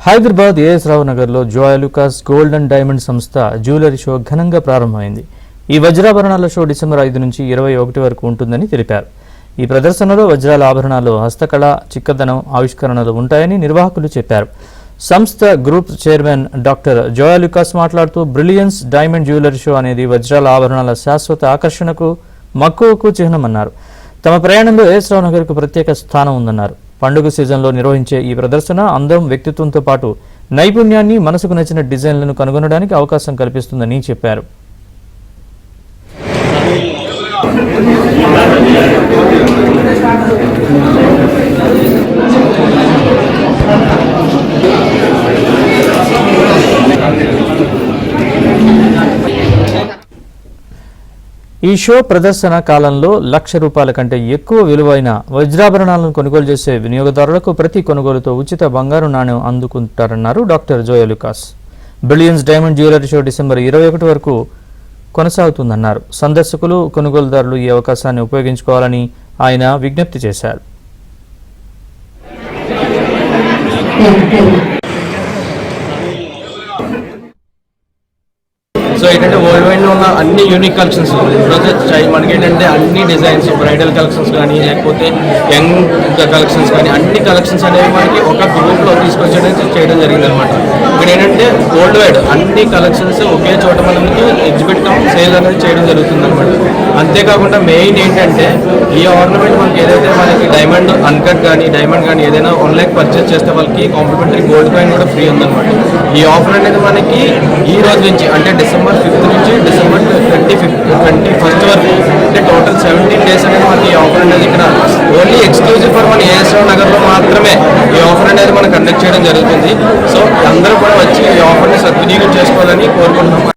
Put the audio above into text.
Hyderabad AS Rao నగర్లో Joyalukkas gold and diamond సంస్థ jewellery show ఘనంగా ప్రారంభమైంది. ఈ వజ్రాభరణాల షో డిసెంబర్ 5 నుంచి 21 వరకు ఉంటుందని తెలిపారు. ఈ ప్రదర్శనలో వజ్రాల ఆభరణాలు, హస్తకళ, చిక్కదనం ఆవిష్కరణలు ఉంటాయని నిర్వాహకులు చెప్పారు. సంస్థ group chairman doctor Joy Alukkas మాట్లాడుతూ, బ్రిలియన్స్ డైమండ్ జ్యువెలరీ షో అనేది వజ్రాల ఆభరణాల శాశ్వత ఆకర్షణకు, మక్కువకు చిహ్నమన్నారు. తమ ప్రయాణంలో ఏఎస్ రావు నగర్కు ప్రత్యేక స్థానం ఉందన్నారు. పండుగ సీజన్లో నిర్వహించే ఈ ప్రదర్శన అందం, వ్యక్తిత్వంతో పాటు నైపుణ్యాన్ని, మనసుకు నచ్చిన డిజైన్లను కనుగొనడానికి అవకాశం కల్పిస్తుందని చెప్పారు. ఈ షో ప్రదర్శన కాలంలో ₹1,00,000 కంటే ఎక్కువ విలువైన వజ్రాభరణాలను కొనుగోలు చేసే వినియోగదారులకు ప్రతి కొనుగోలుతో ఉచిత బంగారు నాణ్యం అందుకుంటారన్నారు doctor Joy Alukkas. Brilliance diamond jewellery show December 21 వరకు కొనసాగుతుందన్నారు. సందర్శకులు, కొనుగోలుదారులు ఈ అవకాశాన్ని ఉపయోగించుకోవాలని ఆయన విజ్ఞప్తి చేశారు. సో ఏంటంటే వరల్డ్ వైడ్లో ఉన్న అన్ని యూనిక్ కలెక్షన్స్ మనకి ఏంటంటే అన్ని డిజైన్స్, బ్రైడల్ కలెక్షన్స్ కానీ లేకపోతే యంగ్ కలెక్షన్స్ కానీ అన్ని కలెక్షన్స్ అనేవి మనకి ఒక గ్రూప్లో తీసుకొచ్చడానికి చేయడం జరిగింది అనమాట. ఇక్కడ ఏంటంటే వరల్డ్ వైడ్ అన్ని కలెక్షన్స్ ఒకే చోట మనకి ఎగ్జిబిట్ సేల్ అనేది చేయడం జరుగుతుంది అనమాట. అంతేకాకుండా మెయిన్ ఏంటంటే ఈ ఆర్నమెంట్ మనకి ఏదైతే మనకి డైమండ్ అన్కట్ కానీ డైమండ్ కానీ ఏదైనా ఆన్లైన్ పర్చేస్ చేస్తే వాళ్ళకి కాంప్లిమెంటరీ గోల్డ్ కాయిన్ కూడా ఫ్రీ ఉందన్నమాట. ఈ ఆఫర్ అనేది మనకి ఈ రోజు నుంచి అంటే డిసెంబర్ 5 నుంచి డిసెంబర్ 21 వరకు అంటే టోటల్ 17 days అనేది మనకి ఈ ఆఫర్ అనేది ఇక్కడ ఓన్లీ ఎక్స్క్లూజివ్ ఫర్ మన ఏఎస్ రావు నగర్లో మాత్రమే ఈ ఆఫర్ అనేది మనం కండక్ట్ చేయడం జరుగుతుంది. సో అందరూ కూడా వచ్చి ఈ ఆఫర్ని సద్వినియోగం చేసుకోవాలని కోరుకుంటున్నాం.